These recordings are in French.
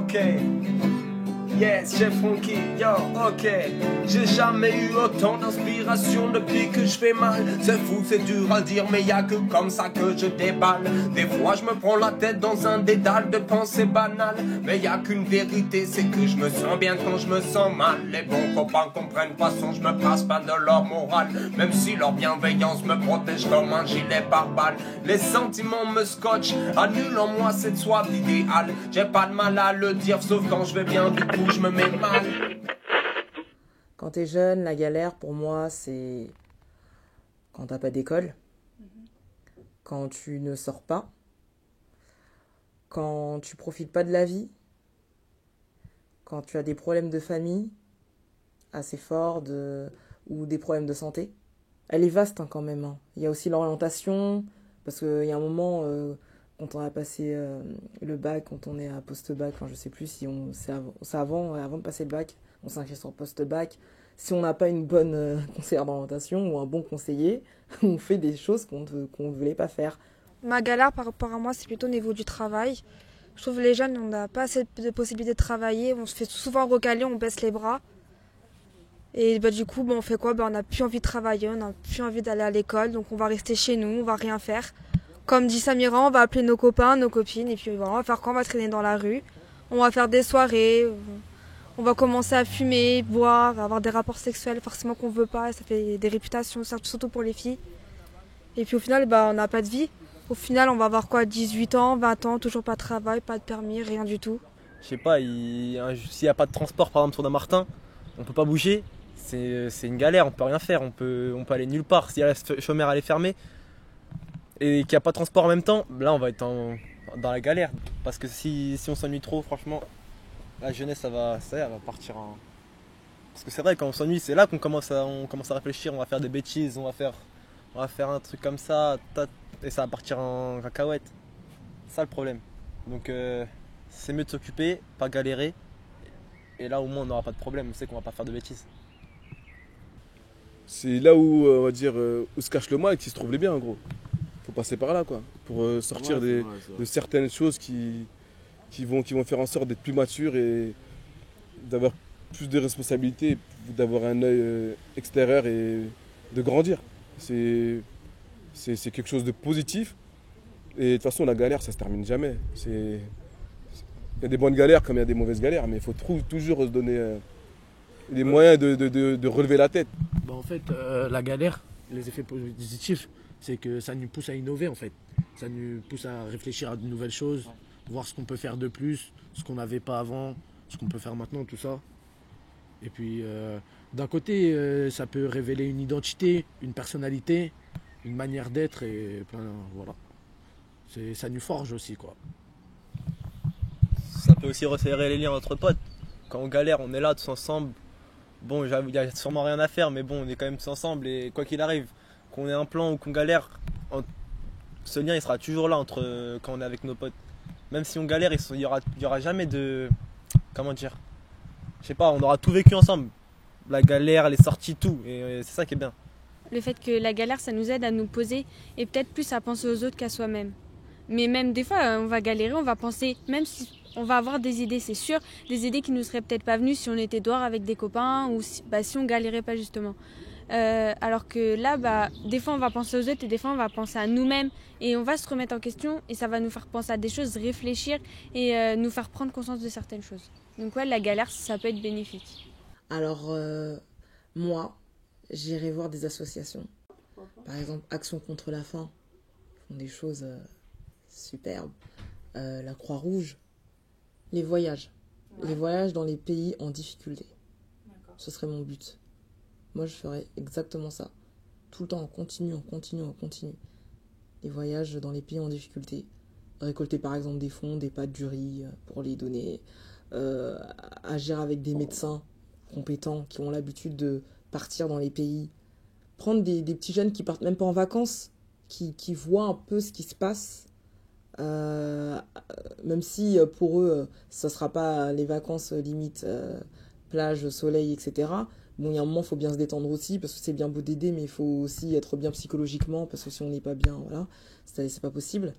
ok. Yes, j'ai funky, yo, ok. J'ai jamais eu autant d'inspiration depuis que je fais mal. C'est fou, c'est dur à dire, mais y'a que comme ça que je déballe. Des fois je me prends la tête dans un dédale de pensées banales. Mais y'a qu'une vérité, c'est que je me sens bien quand je me sens mal. Les bons copains comprennent façon, je me passe pas de leur morale. Même si leur bienveillance me protège comme un gilet pare-balles. Les sentiments me scotchent, annulent en moi cette soif d'idéal. J'ai pas de mal à le dire, sauf quand je vais bien, du coup je me mets mal. Quand t'es jeune, la galère pour moi c'est quand t'as pas d'école, quand tu ne sors pas, quand tu profites pas de la vie, quand tu as des problèmes de famille assez forts ou des problèmes de santé. Elle est vaste quand même. Hein. Il y a aussi l'orientation, parce qu'il y a un moment, quand on a passé le bac, quand on est à post-bac, enfin je sais plus si c'est avant de passer le bac, on s'inscrit sur post-bac. Si on n'a pas une bonne conseillère d'orientation ou un bon conseiller, on fait des choses qu'on ne voulait pas faire. Ma galère par rapport à moi, c'est plutôt au niveau du travail. Je trouve que les jeunes, on n'a pas assez de possibilités de travailler. On se fait souvent recaler, on baisse les bras. Et du coup, on fait quoi? On n'a plus envie de travailler, on n'a plus envie d'aller à l'école. Donc on va rester chez nous, on va rien faire. Comme dit Samira, on va appeler nos copains, nos copines. Et puis voilà, on va faire quoi? On va traîner dans la rue. On va faire des soirées. On va commencer à fumer, boire, avoir des rapports sexuels forcément qu'on veut pas. Ça fait des réputations, surtout pour les filles. Et puis au final, on n'a pas de vie. Au final, on va avoir quoi, 18 ans, 20 ans, toujours pas de travail, pas de permis, rien du tout. Je sais pas, s'il n'y a pas de transport par exemple sur Dammartin, on peut pas bouger, c'est une galère, on peut rien faire, on peut aller nulle part. Si la chaumière elle est fermée et qu'il n'y a pas de transport en même temps, là on va être dans la galère. Parce que si on s'ennuie trop, franchement, la jeunesse elle va partir en... Parce que c'est vrai, quand on s'ennuie, c'est là qu'on commence à réfléchir, on va faire des bêtises, on va faire un truc comme ça, et ça va partir en cacahuète. C'est ça le problème. Donc c'est mieux de s'occuper, pas galérer. Et là au moins on n'aura pas de problème, on sait qu'on va pas faire de bêtises. C'est là où, on va dire, où se cache le mal et qui se trouve les biens en gros. Faut passer par là quoi, pour sortir de certaines choses qui vont faire en sorte d'être plus mature et d'avoir plus de responsabilités, d'avoir un œil extérieur et de grandir. C'est quelque chose de positif. Et de toute façon, la galère, ça se termine jamais. Il y a des bonnes galères comme il y a des mauvaises galères, mais il faut toujours se donner les moyens de relever la tête. En fait, la galère, les effets positifs, c'est que ça nous pousse à innover en fait. Ça nous pousse à réfléchir à de nouvelles choses, voir ce qu'on peut faire de plus, ce qu'on n'avait pas avant, ce qu'on peut faire maintenant, tout ça. Et puis, d'un côté, ça peut révéler une identité, une personnalité, une manière d'être et plein, voilà. Ça nous forge aussi, quoi. Ça peut aussi resserrer les liens entre potes. Quand on galère, on est là tous ensemble. Bon, il n'y a sûrement rien à faire, mais bon, on est quand même tous ensemble et quoi qu'il arrive, qu'on ait un plan ou qu'on galère, ce lien il sera toujours là quand on est avec nos potes. Même si on galère, il y aura jamais de... Comment dire? Je sais pas, on aura tout vécu ensemble. La galère, les sorties, tout. Et c'est ça qui est bien. Le fait que la galère, ça nous aide à nous poser et peut-être plus à penser aux autres qu'à soi-même. Mais même des fois, on va galérer, on va penser, même si on va avoir des idées, c'est sûr, des idées qui nous seraient peut-être pas venues si on était dehors avec des copains ou si on galérait pas justement. Alors que là, des fois on va penser aux autres et des fois on va penser à nous-mêmes et on va se remettre en question et ça va nous faire penser à des choses, réfléchir et nous faire prendre conscience de certaines choses. Donc ouais, la galère, ça peut être bénéfique. Alors, moi, j'irai voir des associations. Par exemple, Action contre la faim. Ils font des choses superbes. La Croix-Rouge. Les voyages. Les voyages dans les pays en difficulté. Ce serait mon but. Moi, je ferais exactement ça. Tout le temps, on continue. Les voyages dans les pays en difficulté. Récolter par exemple des fonds, des pâtes, du riz pour les donner. Agir avec des médecins compétents qui ont l'habitude de partir dans les pays. Prendre des petits jeunes qui partent même pas en vacances, qui voient un peu ce qui se passe. Même si pour eux, ça sera pas les vacances limite plage, soleil, etc. Bon, il y a un moment, il faut bien se détendre aussi, parce que c'est bien beau d'aider, mais il faut aussi être bien psychologiquement, parce que si on n'est pas bien, voilà, c'est pas possible.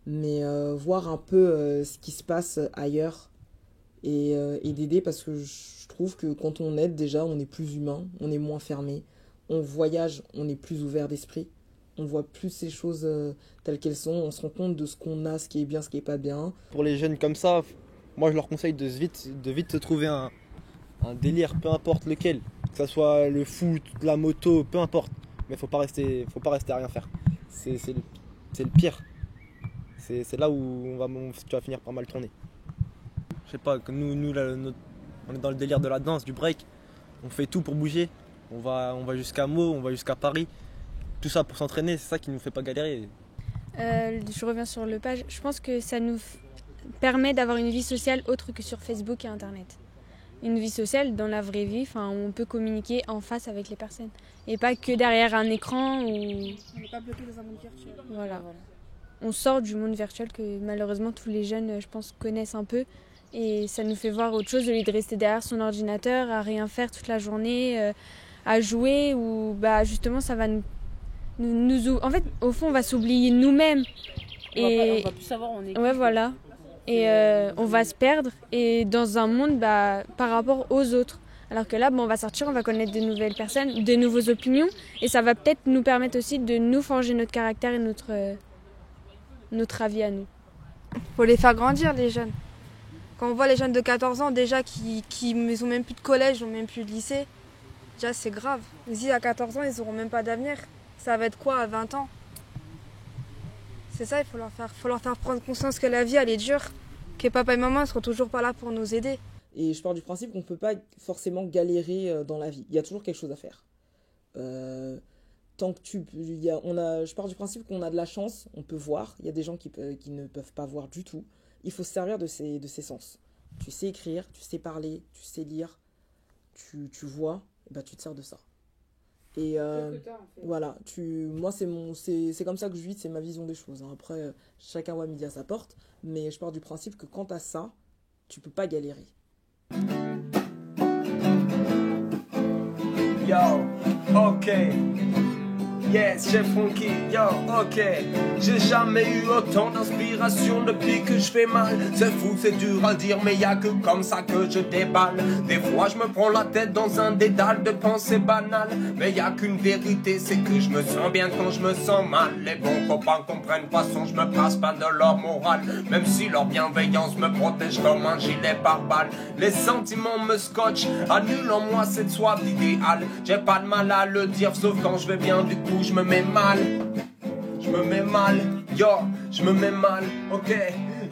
Mais voir un peu ce qui se passe ailleurs, et d'aider parce que je trouve que quand on aide déjà, on est plus humain, on est moins fermé, on voyage, on est plus ouvert d'esprit, on voit plus ces choses telles qu'elles sont, on se rend compte de ce qu'on a, ce qui est bien, ce qui est pas bien. Pour les jeunes comme ça, moi je leur conseille de vite se trouver un délire, peu importe lequel, que ce soit le foot, la moto, peu importe, mais faut pas rester à rien faire. C'est le pire. C'est là où tu vas finir par mal tourner. Je sais pas, nous là, on est dans le délire de la danse, du break, on fait tout pour bouger, on va jusqu'à Meaux, on va jusqu'à Paris, tout ça pour s'entraîner, c'est ça qui nous fait pas galérer. Je reviens sur le page, je pense que ça nous permet d'avoir une vie sociale autre que sur Facebook et Internet. Une vie sociale dans la vraie vie, on peut communiquer en face avec les personnes et pas que derrière un écran ou... On n'est pas bloqué dans un monde virtuel. Voilà. On sort du monde virtuel que malheureusement tous les jeunes, je pense, connaissent un peu et ça nous fait voir autre chose au lieu de rester derrière son ordinateur à rien faire toute la journée, à jouer ou justement ça va nous en fait au fond on va s'oublier nous-mêmes et on va plus savoir où on est. Ouais, voilà. Et on va se perdre et dans un monde par rapport aux autres. Alors que là, on va sortir, on va connaître de nouvelles personnes, de nouvelles opinions et ça va peut-être nous permettre aussi de nous forger notre caractère et notre avis à nous. Faut les faire grandir, les jeunes. Quand on voit les jeunes de 14 ans déjà qui n'ont même plus de collège, ils n'ont même plus de lycée, déjà c'est grave. Ils à 14 ans, ils n'auront même pas d'avenir. Ça va être quoi à 20 ans? C'est ça, il faut leur faire prendre conscience que la vie, elle est dure, que papa et maman ne seront toujours pas là pour nous aider. Et je pars du principe qu'on ne peut pas forcément galérer dans la vie. Il y a toujours quelque chose à faire. Tant que je pars du principe qu'on a de la chance, on peut voir. Il y a des gens qui ne peuvent pas voir du tout. Il faut se servir de ses sens. Tu sais écrire, tu sais parler, tu sais lire, tu vois, et tu te sers de ça. Et voilà, moi c'est comme ça que je vis, c'est ma vision des choses. Après, chacun voit midi à sa porte, mais je pars du principe que quand t'as ça, tu peux pas galérer. Yo, ok. Yes, Chef Franky, yo, ok. J'ai jamais eu autant d'inspiration depuis que je fais mal. C'est fou, c'est dur à dire, mais y'a que comme ça que je déballe. Des fois je me prends la tête dans un dédale de pensées banales. Mais y'a qu'une vérité, c'est que je me sens bien quand je me sens mal. Les bons copains comprennent pas son, je me passe pas de leur morale. Même si leur bienveillance me protège comme un gilet pare-balles. Les sentiments me scotchent, annulent en moi cette soif d'idéal. J'ai pas de mal à le dire, sauf quand je vais bien, du coup je me mets mal, yo, je me mets mal, ok,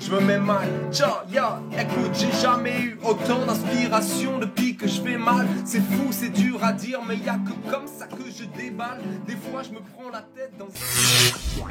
je me mets mal, yo, écoute, j'ai jamais eu autant d'inspiration depuis que je fais mal, c'est fou, c'est dur à dire, mais y'a que comme ça que je déballe, des fois je me prends la tête dans un...